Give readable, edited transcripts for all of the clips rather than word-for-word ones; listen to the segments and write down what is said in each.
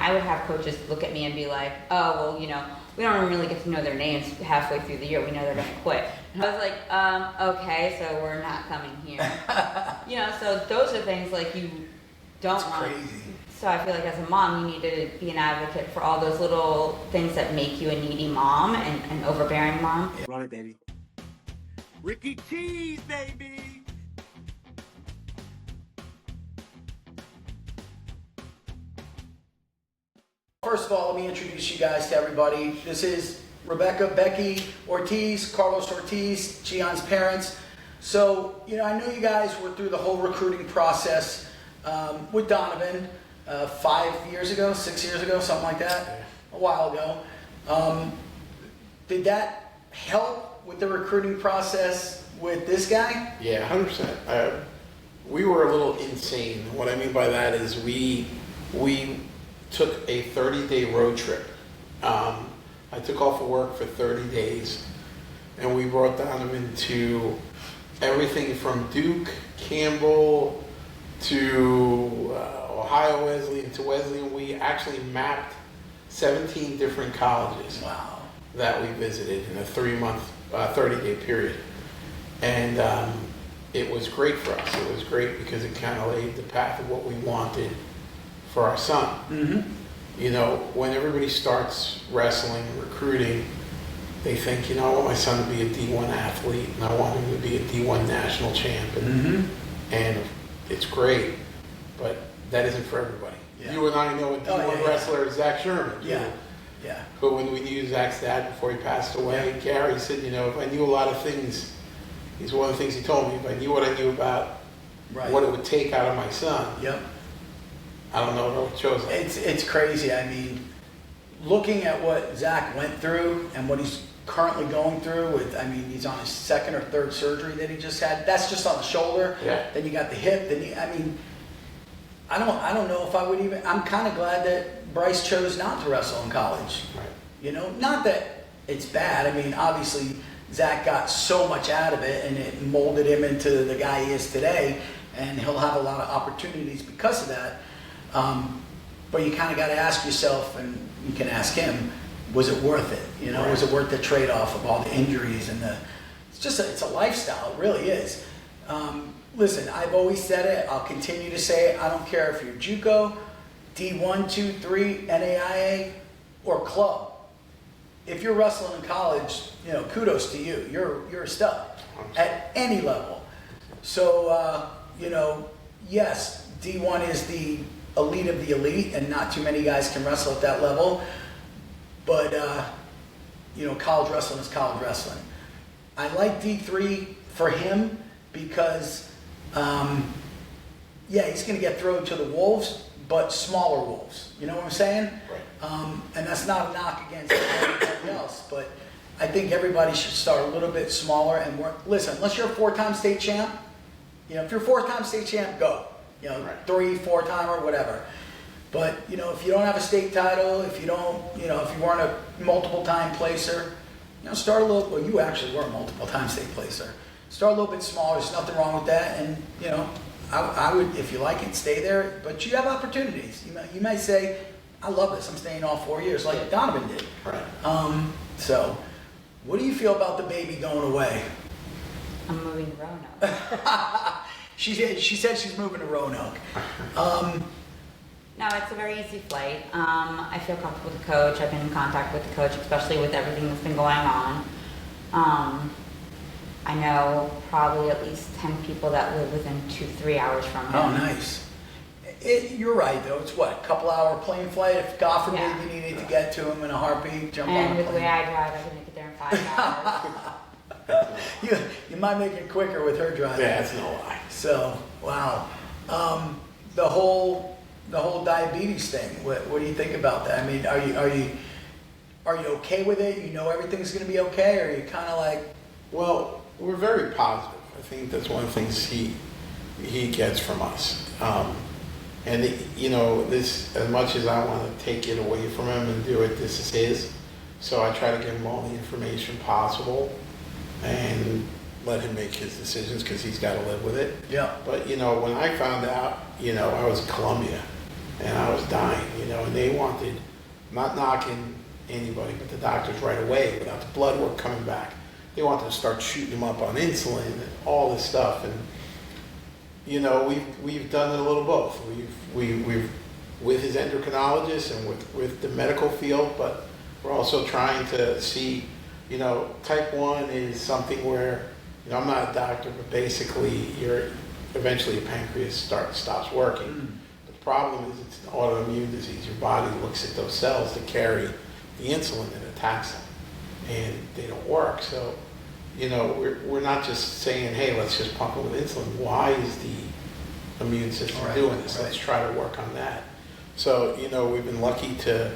I would have coaches look at me and be like, oh, well, we don't even really get to know their names halfway through the year. We know they're going to quit. And I was like, okay, so we're not coming here. So those are things like you don't want. That's crazy. So I feel like as a mom, you need to be an advocate for all those little things that make you a needy mom and an overbearing mom. Run it, baby. Ricky Cheese, baby! First of all, let me introduce you guys to everybody. This is Becky Ortiz, Carlos Ortiz, Gion's parents. So, I know you guys were through the whole recruiting process with Donovan 6 years ago, something like that, a while ago. Did that help with the recruiting process with this guy? Yeah, 100%. We were a little insane. What I mean by that is we took a 30-day road trip. I took off of work for 30 days, and we brought Donovan to everything from Duke, Campbell, to Ohio Wesleyan to Wesleyan. We actually mapped 17 different colleges. Wow. That we visited in a 30-day period. And it was great for us. It was great because it kind of laid the path of what we wanted for our son. Mm-hmm. When everybody starts wrestling, recruiting, they think, I want my son to be a D1 athlete and I want him to be a D1 national champion. Mm-hmm. And it's great, but that isn't for everybody. Yeah. You and I know a D1 wrestler is Zach Sherman. Yeah. Yeah. But when we knew Zach's dad before he passed away, Gary said, if I knew a lot of things, he's one of the things he told me, if I knew what I knew about what it would take out of my son, I don't know if I would have chosen. It's crazy. I mean, looking at what Zach went through and what he's currently going through he's on his second or third surgery that he just had. That's just on the shoulder. Yeah. Then you got the hip. I don't know if I would even. I'm kind of glad that Bryce chose not to wrestle in college. Right. Not that it's bad. Obviously Zach got so much out of it, and it molded him into the guy he is today, and he'll have a lot of opportunities because of that. But you kind of got to ask yourself, and you can ask him, was it worth it? Right. Was it worth the trade-off of all the injuries and it's a lifestyle. It really is. Listen, I've always said it. I'll continue to say it. I don't care if you're JUCO, D1, 2, 3, NAIA, or club. If you're wrestling in college, kudos to you. You're a stud at any level. So, yes, D1 is the elite of the elite, and not too many guys can wrestle at that level. But, college wrestling is college wrestling. I like D3 for him because, he's going to get thrown to the wolves, but smaller wolves. You know what I'm saying? Right. And that's not a knock against everybody else, but I think everybody should start a little bit smaller and work. Listen, unless you're a 4-time state champ, if you're a 4-time state champ, go. 3, 4-timer, whatever. But, if you don't have a state title, if you don't, if you weren't a multiple-time placer, start a little, well, you actually were a multiple-time state placer. Start a little bit smaller. There's nothing wrong with that. And, I would, if you like it, stay there. But you have opportunities. You may say, I love this. I'm staying all 4 years like Donovan did. Right. So, what do you feel about the baby going away? I'm moving to Roanoke. She said she's moving to Roanoke. No, it's a very easy flight. I feel comfortable with the coach. I've been in contact with the coach, especially with everything that's been going on. I know probably at least 10 people that live within 2-3 hours from him. Oh, nice. You're right, though. It's what, a couple-hour plane flight? If God forbid you needed to get to him in a heartbeat, jump on a plane. And with the way I drive, I can make it there in 5 hours. You might make it quicker with her driving. Yeah, that's no lie. So, wow. The whole diabetes thing. What do you think about that? Are you okay with it? You know everything's going to be okay, or are you kind of like? Well, we're very positive. I think that's one of the things he gets from us. And this, as much as I want to take it away from him and do it, this is his. So I try to give him all the information possible and let him make his decisions because he's got to live with it. Yeah. But when I found out, I was in Columbia, and I was dying, you know, and they wanted, not knocking anybody, but the doctors right away without the blood work coming back. They wanted to start shooting him up on insulin and all this stuff, and you know, we've done it a little both. We've with his endocrinologist and with the medical field, but we're also trying to see, you know, type 1 is something where, you know, I'm not a doctor, but basically eventually your pancreas stops working. The problem is it's an autoimmune disease. Your body looks at those cells that carry the insulin and attacks them, and they don't work. So, you know, we're not just saying, hey, let's just pump them with insulin. Why is the immune system doing this? Let's try to work on that. So, you know, we've been lucky to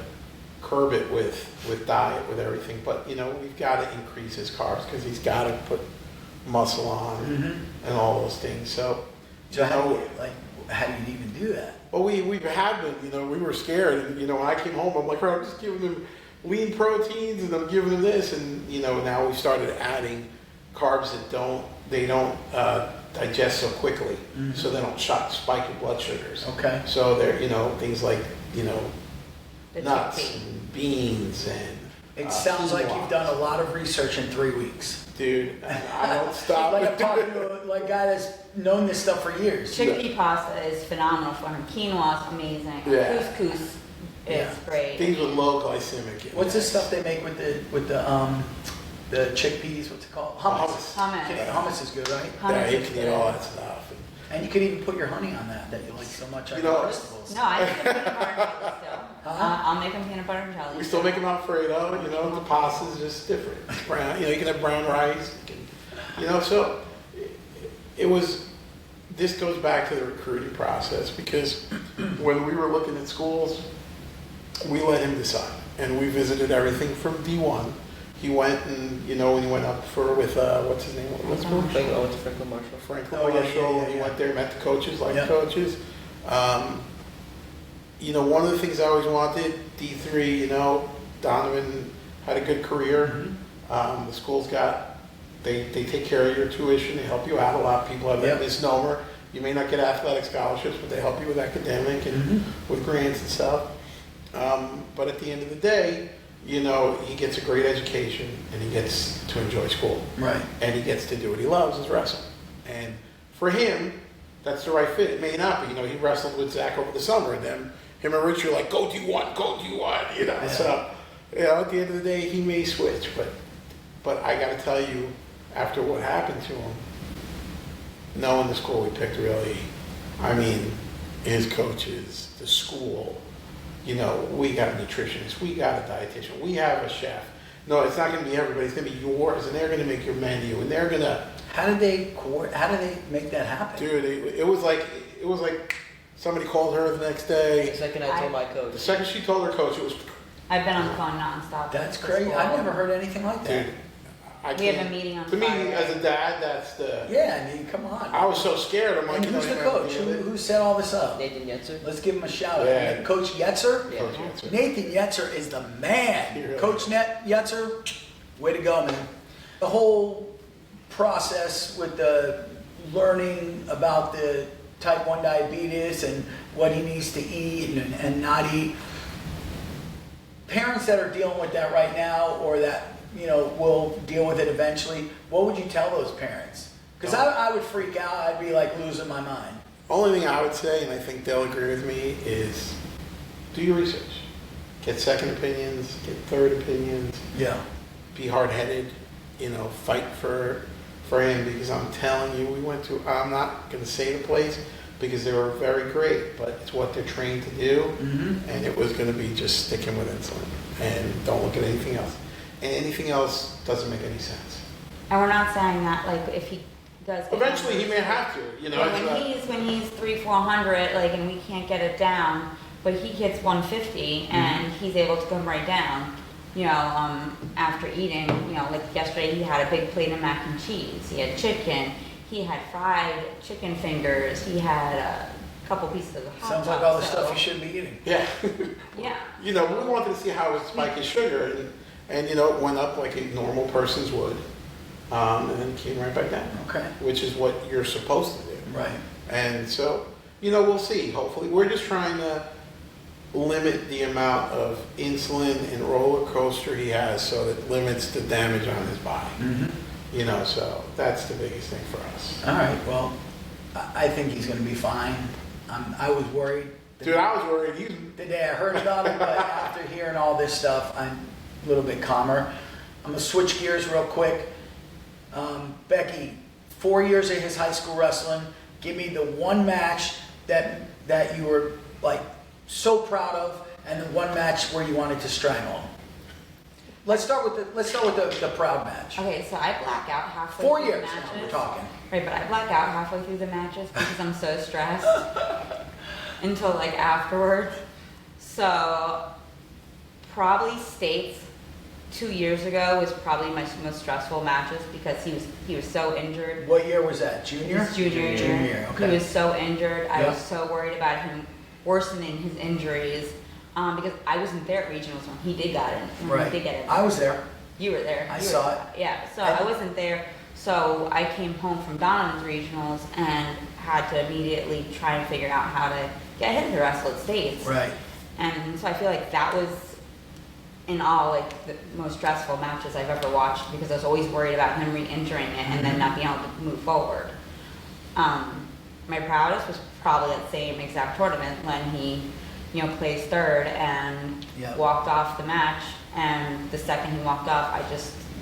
curb it with diet, with everything. But, you know, we've got to increase his carbs because he's got to put muscle on and all those things. So how do you even do that? Well, we've had them, you know, we were scared. And, you know, when I came home, I'm like, I'm just giving them lean proteins and I'm giving them this. And, you know, now we started adding carbs that they don't digest so quickly, so they don't spike your blood sugars. Okay. So they're, you know, things like, you know, The nuts chickpea. and beans and It sounds like quinoa. you've done a lot of research in 3 weeks. Dude, I don't stop. Like I'm talking to a guy that's known this stuff for years. Chickpea pasta is phenomenal for him. Quinoa is amazing. Yeah. Couscous is Yeah. great. Things with low glycemic. What's this stuff they make with the chickpeas? What's it called? Hummus. Hummus. Yeah, hummus is good, right? Yeah, Hummus you is can good. eat all that stuff. And you could even put your honey on that you like so much. You know, vegetables. No, I make them peanut butter and jelly still. I'll make them peanut butter and jelly. We still make them Alfredo, you know, the pasta's just different. It's brown, you know, you can have brown rice, you know, so this goes back to the recruiting process because when we were looking at schools, we let him decide. And we visited everything from D1. He went and, you know, when he went up what's his name? What's Franklin. Franklin Marshall. Franklin Oh, yeah, Marshall. yeah, He yeah. went there, met the coaches, like Yeah. coaches. You know, one of the things I always wanted, D3, you know, Donovan had a good career. The school's they take care of your tuition, they help you out. A lot of people have that Yeah. misnomer. You may not get athletic scholarships, but they help you with academic and with grants and stuff. But at the end of the day, you know, he gets a great education and he gets to enjoy school. Right. And he gets to do what he loves, is wrestling. And for him, that's the right fit. It may not be. You know, he wrestled with Zach over the summer, and then him and Rich are like, go D1, you know. Yeah. So, you know, at the end of the day, he may switch. But I got to tell you, after what happened to him, knowing the school we picked really, I mean, his coaches, the school, you know, we got a nutritionist, we got a dietitian, we have a chef. No, it's not going to be everybody. It's going to be yours, and they're going to make your menu, and they're going to. How did they make that happen? Dude, it was like somebody called her the next day. The second I told my coach. The second she told her coach, it was. I've been on the phone nonstop. That's with crazy. school. I've never heard anything like that. Dude, We have a meeting on To me, Friday. as a dad, that's the. Yeah, I mean, come on. I was so scared. I'm like, And you know, who's the you know, coach? you know, Who set all this up? Nathan Yetser. Let's give him a shout out. Yeah. Coach Yetser? Yeah. Coach Yetser. Nathan Yetser is the man. He really Coach is. Yetser, way to go, man. The whole process with the learning about the type 1 diabetes and what he needs to eat and not eat. Parents that are dealing with that right now or that, you know, will deal with it eventually, what would you tell those parents? Because I would freak out. I'd be like losing my mind. Only thing I would say, and I think they'll agree with me, is do your research. Get second opinions, get third opinions. Yeah. Be hard-headed, you know, fight for him, because I'm telling you, I'm not going to say the place because they were very great, but it's what they're trained to do, and it was going to be just stick him with insulin and don't look at anything else. And anything else doesn't make any sense. And we're not saying that, like, if he does get Eventually, he may have to, you know. Yeah, it's not- when he's 300-400, like, and we can't get it down, but he gets 150 and he's able to come right down, you know, after eating, you know, like yesterday he had a big plate of mac and cheese, he had chicken, he had fried chicken fingers, he had a couple pieces of hot Sounds like dog, all the so- stuff you shouldn't be eating. Yeah. Yeah. You know, we wanted to see how it would spike his sugar, and you know, it went up like a normal person's would, and then came right back down. Okay. Which is what you're supposed to do. Right. And so, you know, we'll see. Hopefully, we're just trying to limit the amount of insulin and roller coaster he has so that limits the damage on his body. You know, so that's the biggest thing for us. All right, well, I think he's going to be fine. I was worried. Dude, I was worried. The day I heard about it, but after hearing all this stuff, I'm a little bit calmer. I'm going to switch gears real quick. Becky, 4 years of his high school wrestling. Give me the one match that you were like so proud of, and the one match where you wanted to strangle him. Let's start with the proud match. Okay, so I black out halfway 4 through years the now matches. we're talking. Right, but I black out halfway through the matches because I'm so stressed until like afterwards. So probably States 2 years ago was probably my most stressful matches because he was so injured. What year was that? Junior? His junior year. Junior year, okay. He was so injured. I Yeah. was so worried about him worsening his injuries because I wasn't there at regionals when he did get it. Right. He did get it. I was there. You were there. I You saw were, it. Yeah, so And- I wasn't there. So I came home from Donovan's regionals and had to immediately try and figure out how to get him to wrestle at States. Right. And so I feel like that was, in all, like the most stressful matches I've ever watched because I was always worried about him re-injuring it and then not being able to move forward. My proudest was probably that same exact tournament when he, placed third and Yep. walked off the match. And the second he walked off,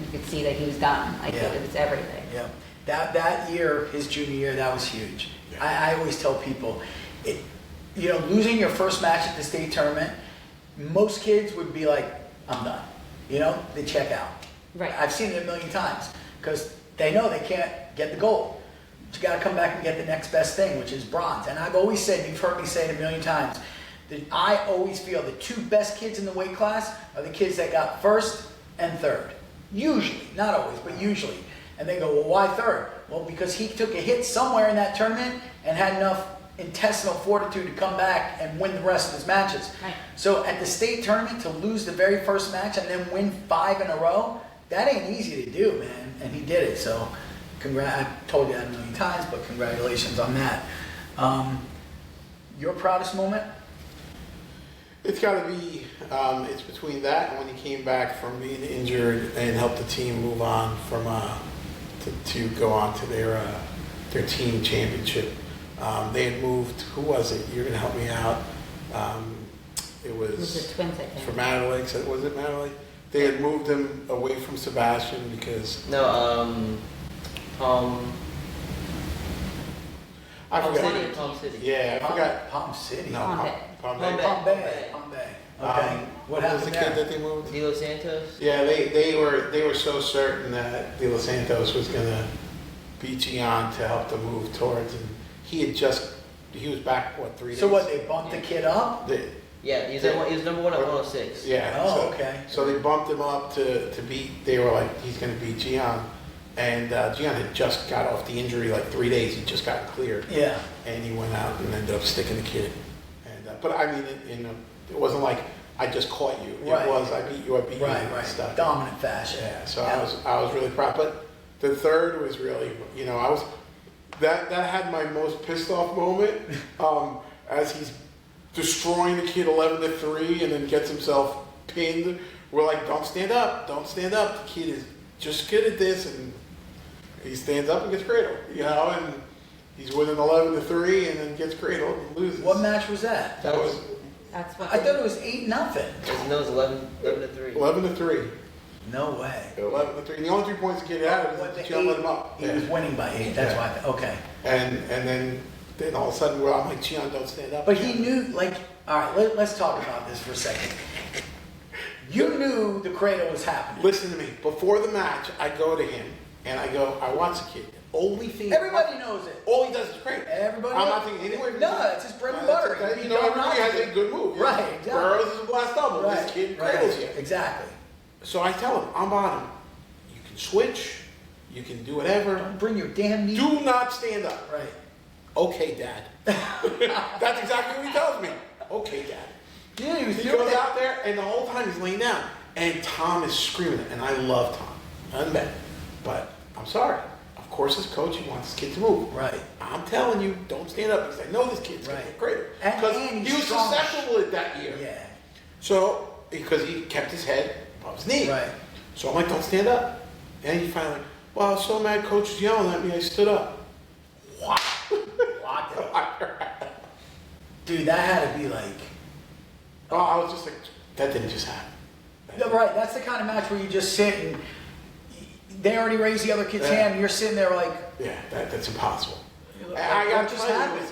you could see that he was done. Like Yeah. it was everything. Yeah, that year, his junior year, that was huge. I always tell people, losing your first match at the state tournament, most kids would be like, I'm done. They check out. Right. I've seen it a million times because they know they can't get the gold. But you got to come back and get the next best thing, which is bronze. And I've always said, you've heard me say it a million times, that I always feel the two best kids in the weight class are the kids that got first and third. Usually, not always, but usually. And they go, well, why third? Well, because he took a hit somewhere in that tournament and had enough intestinal fortitude to come back and win the rest of his matches. Right. So at the state tournament, to lose the very first match and then win 5 in a row, that ain't easy to do, man. And he did it. So I told you that a million times, but congratulations on that. Your proudest moment? It's got to be, it's between that and when he came back from being injured and helped the team move on from to go on to their team championship. They had moved. Who was it? You're gonna help me out. It It was the twins, I think. for Madalake. Was it Madalake? They had moved him away from Sebastian because No, I Palm forgot. City. Palm City. Yeah, I forgot. Palm City. No, Palm Bay. Palm Palm Bay. Bay. Palm Bay. Palm Bay. Okay. What was the happened kid there? that they moved? De Los Santos. Yeah, they were so certain that De Los Santos was gonna beat Gion to help them move towards, and he was back 3 days. So what, they bumped the kid up? Yeah, he was number one at 106. Yeah. Oh, so, okay. So they bumped him up to beat. They were like, he's gonna beat Gion, and Gion had just got off the injury 3 days. He just got cleared. Yeah. And he went out and ended up sticking the kid. And but I mean, it wasn't like I just caught you. It Right. was I beat you. Right. Stuff. Dominant fashion. Yeah, so I was really proud. But the third was really, I was that had my most pissed off moment as he's destroying the kid 11-3 and then gets himself pinned. We're like, don't stand up. The kid is just good at this, and he stands up and gets cradled. And he's winning 11-3 and then gets cradled and loses. What match was that? That was That's what. I thought it was 8-0. No, it was 11-3. 11-3. No way. 11-3. And the only 3 points the kid had was Gion let him up. He was winning by 8. That's why. Okay. And then all of a sudden, I'm like, Gion, don't stand up. But he knew, all right, let's talk about this for a second. You knew the cradle was happening. Listen to me. Before the match, I go to him and I go, I watch the kid. Only thing. Everybody knows it. All he does is cradle. Everybody I'm knows. not thinking anywhere. No, it's his bread and butter. Everybody has a good move. Right, exactly. Burroughs is a blast double. Right, This kid right, cradles you. Exactly. So I tell him, I'm bottom. You can switch. You can do whatever. Don't bring your damn knee. Do not stand up. Right. Okay, Dad. That's exactly what he tells me. Okay, Dad. Yeah, he was He doing goes it. out there, and the whole time he's laying down. And Tom is screaming, and I love Tom. I bet. But I'm sorry. Of course, his coach, he wants his kid to move. Right. I'm telling you, don't stand up because I know this kid's going to get greater. Because And he was strong. susceptible at that year. Yeah. So, because he kept his head above his knee. Right. So I'm like, don't stand up. And he finally, well, I was so mad coach was yelling at me, I stood up. What? Dude, that had to be like. Oh, I was just like, that didn't just happen. No, right, that's the kind of match where you just sit and they already raised the other kid's Yeah. hand and you're sitting there like, Yeah, that's impossible. I got just happened.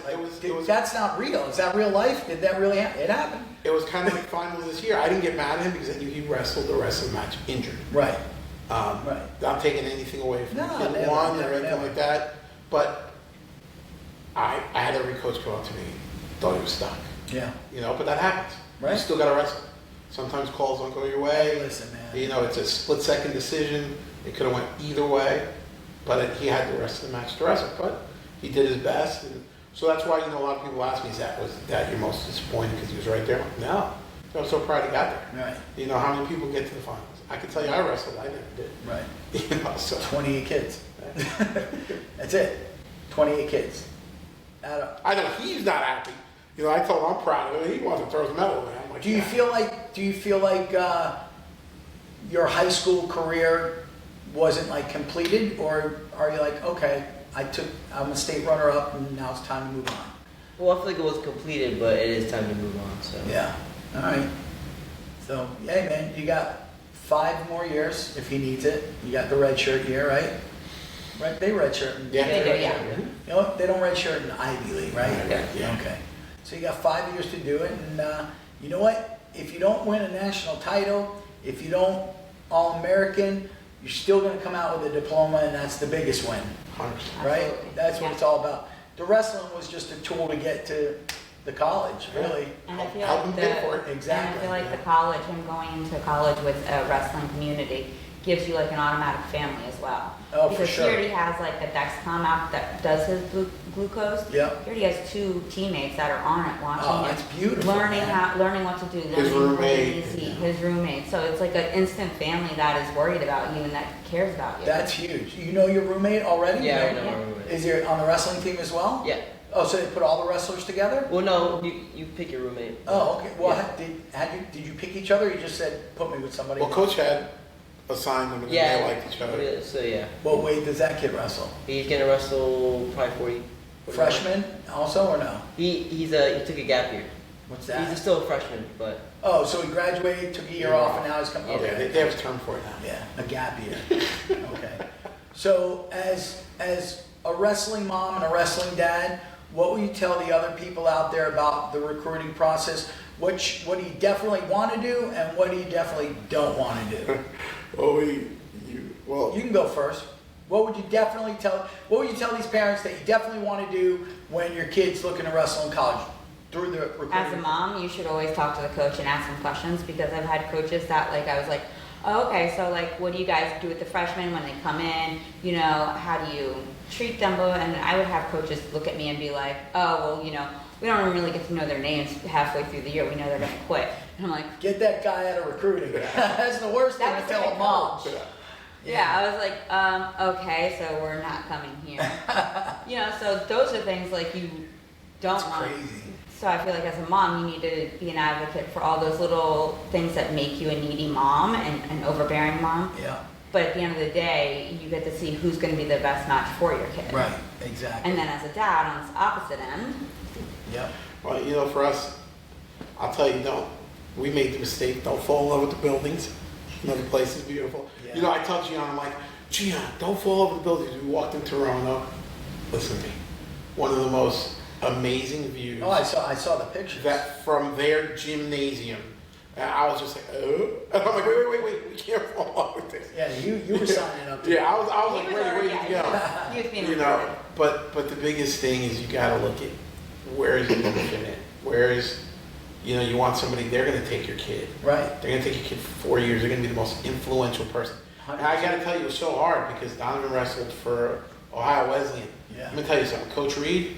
That's not real. Is that real life? Did that really happen? It happened. It was kind of like finals this year. I didn't get mad at him because I knew he wrestled the rest of the match injured. Right. Right. Not taking anything away from No, kid never, one never, or anything never. like that. But I had every coach come up to me, thought he was stuck. Yeah. You know, but that happens. You Right. still got to wrestle. Sometimes calls don't go your way. Hey, listen, man. You know, it's a split-second decision. It could have went either way, but he had the rest of the match to wrestle. But he did his best, and so that's why, you know, a lot of people ask me, was that your most disappointed because he was right there? No, I'm so proud he got there. Right. You know, how many people get to the finals? I can tell you, I wrestled. I never did. Right. You know, so 28 kids. That's it. 28 kids. Add up. I know he's not happy. You know, I told him I'm proud of him. He wants to throw his medal away. I'm like, Do you feel like your high school career wasn't like completed, or are you like, okay, I'm a state runner up and now it's time to move on? Well, I feel like it was completed, but it is time to move on. So Yeah. All right. So, hey man, you got 5 more years if he needs it. You got the red shirt year, right? Right? They red shirt. Yeah. They do, yeah. You know what? They don't red shirt in Ivy League, right? Yeah. Okay. So you got 5 years to do it, and you know what? If you don't win a national title, if you don't All-American, you're still going to come out with a diploma, and that's the biggest win, 100%. right? Absolutely. That's what Yeah. it's all about. The wrestling was just a tool to get to the college, really. And I feel Help like him pay for it. and I Exactly. feel like the college and going into college with a wrestling community gives you like an automatic family as well. Oh, for because sure. he already has like a Dexcom app that does his glucose. Yep. He already has 2 teammates that are on it watching Oh, it, that's beautiful, learning man. learning what to do, His learning roommate, what to eat, yeah. his roommate. So it's like an instant family that is worried about you and that cares about you. That's huge. You know your roommate already? yeah, I You know. Yeah. I remember. Is he on the wrestling team as well? Yeah. Oh, so they put all the wrestlers together? Well, no, you pick your roommate. Oh, okay. Well, Yeah. did you pick each other? Or you just said put me with somebody. Well, coach had assigned them, and Yeah. they liked each other. Yeah, so yeah, What weight does that kid wrestle? he's gonna wrestle probably 40. Freshman also or no? He took a gap year. What's He's that? still a freshman, but Oh, so he graduated, took a year off, and now he's coming. Yeah, they have a term for it now. Yeah, a gap year. Okay. So as a wrestling mom and a wrestling dad, what will you tell the other people out there about the recruiting process? What do you definitely want to do, and what do you definitely don't want to do? Well, You can go first. What would you tell these parents that you definitely want to do when your kid's looking to wrestle in college through the recruiting? As a mom, you should always talk to the coach and ask them questions, because I've had coaches that like I was like, oh, okay, so like what do you guys do with the freshmen when they come in? You know, how do you treat them? And I would have coaches look at me and be like, oh, well, you know, we don't really get to know their names halfway through the year. We know they're going to quit. And I'm like, Get that guy out of recruiting. That's the worst thing That to was tell like a a mom. coach. yeah, I was like, okay, so we're not coming here. You know, so those are things like you don't That's want. crazy. So I feel like as a mom, you need to be an advocate for all those little things that make you a needy mom and an overbearing mom. Yeah, But at the end of the day, you get to see who's going to be the best match for your kid. right, exactly. And then as a dad, on this opposite end, Yep. well, you know, for us, I'll tell you, we made the mistake, don't fall in love with the buildings. Another place is beautiful. Yeah. You know, I tell Gion, I'm like, Gion, don't fall in love with the buildings. We walked in Toronto, listen to me, one of the most amazing views. Oh, I saw the pictures. That from their gymnasium. And I was just like, oh. And I'm like, wait, we can't fall in love with this. Yeah, you were signing up. Yeah, I was he like, was already, ready to go. he was being You know, recruited. but the biggest thing is you got to look at where is it going to fit in. Where is, you know, you want somebody, they're going to take your kid. Right. They're going to take your kid for 4 years. They're going to be the most influential person. And I got to tell you, it was so hard because Donovan wrestled for Ohio Wesleyan. Yeah. I'm going to tell you something. Coach Reed,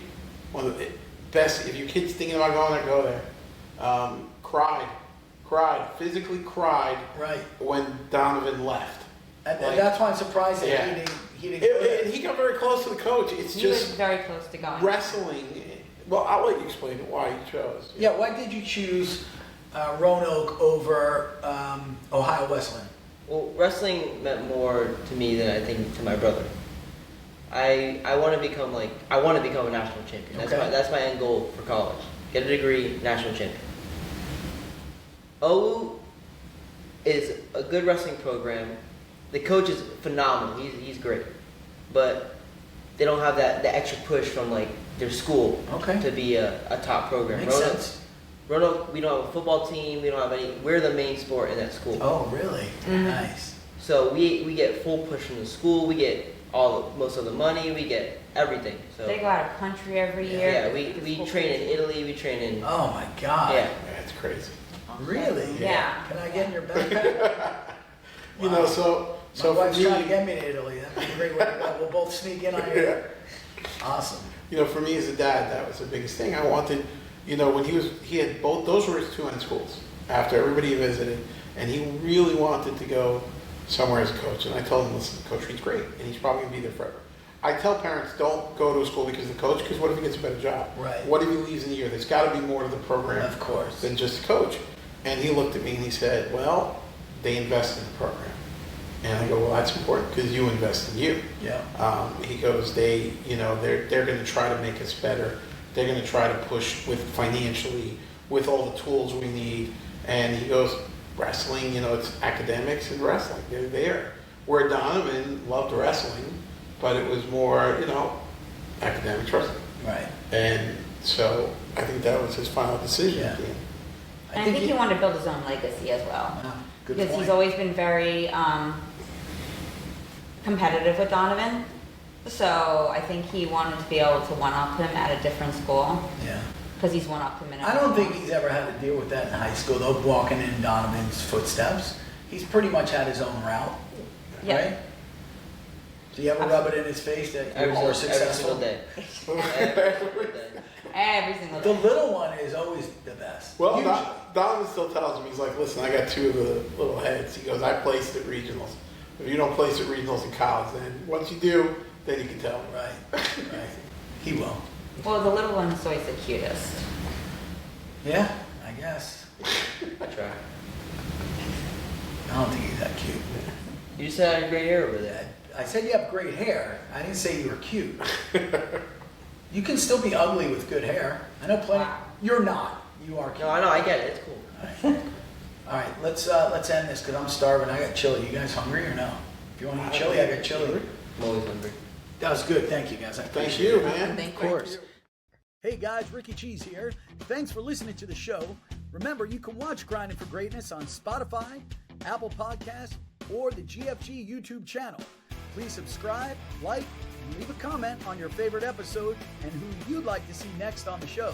one of the best, if your kid's thinking about going there, go there. Physically cried Right. when Donovan left. And Like, that's why I'm surprised that yeah. he didn't go there. And he got very close to the coach. It's He was just very close to going. wrestling. Well, I'll let you explain why you chose. Yeah, why did you choose Roanoke over Ohio Wesleyan? Well, wrestling meant more to me than I think to my brother. I want to become a national champion. Okay. That's my end goal for college. Get a degree, national champion. OU is a good wrestling program. The coach is phenomenal. He's great, but they don't have the extra push from like their school Okay. to be a top program. Makes sense. Roanoke, we don't have a football team. We don't have any. We're the main sport in that school. Oh, really? Nice. So we get full push from the school. We get most of the money. We get everything. So They go out of country every year. yeah, we train in Italy. We train in Oh my God. yeah. That's crazy. Really? Yeah. Can I get in your backpack? You know, so My for wife's me, trying to get me to Italy. That'd be a great way to go. We'll both sneak in on you. Awesome. you know, for me as a dad, that was the biggest thing. I wanted, you know, when he had both, those were his two end schools after everybody visited, and he really wanted to go somewhere as a coach. And I told him, listen, Coach Reed's great, and he's probably going to be there forever. I tell parents, don't go to a school because of the coach, because what if he gets a better job? Right. What if he leaves in a year? There's got to be more to the program Of course. than just a coach. And he looked at me and he said, well, they invest in the program. And I go, well, that's important because you invest in you. Yeah. He goes, they're going to try to make us better. They're going to try to push with financially, with all the tools we need. And he goes, wrestling, you know, it's academics and wrestling. They're there. Where Donovan loved wrestling, but it was more, you know, academics wrestling. Right. And so I think that was his final decision. Yeah. And I think he wanted to build his own legacy as well. Wow, good Because point. he's always been very competitive with Donovan. So I think he wanted to be able to one-up him at a different school. Yeah. Because he's one-upped him in I don't think he's ever had to deal with that in high school, though, walking in Donovan's footsteps. He's pretty much had his own route, Yeah. right? Do you ever rub it in his face that you're more Every successful? single day. Every single day. Every single The day. little one is always the best. Well, Usually. Donovan still tells me, he's like, listen, I got two of the little heads. He goes, I placed at regionals. If you don't place at regionals in college, then once you do, then you can tell. Right, right. He will. Well, the little one's always the cutest. Yeah, I guess. I try. I don't think he's that cute. You just had great hair over there. I said you have great hair. I didn't say you were cute. You can still be ugly with good hair. I know plenty. Wow. You're not. You are cute. No, I know. I get it. It's cool. All right, let's end this because I'm starving. I got chili. You guys hungry or no? If you want to eat chili, I got chili. I'm always hungry. That was good. Thank you, guys. I Thank appreciate you, it. man. Thank Of course. Hey guys, Ricky Cheese here. Thanks for listening to the show. Remember, you can watch Grinding for Greatness on Spotify, Apple Podcasts, or the GFG YouTube channel. Please subscribe, like, and leave a comment on your favorite episode and who you'd like to see next on the show.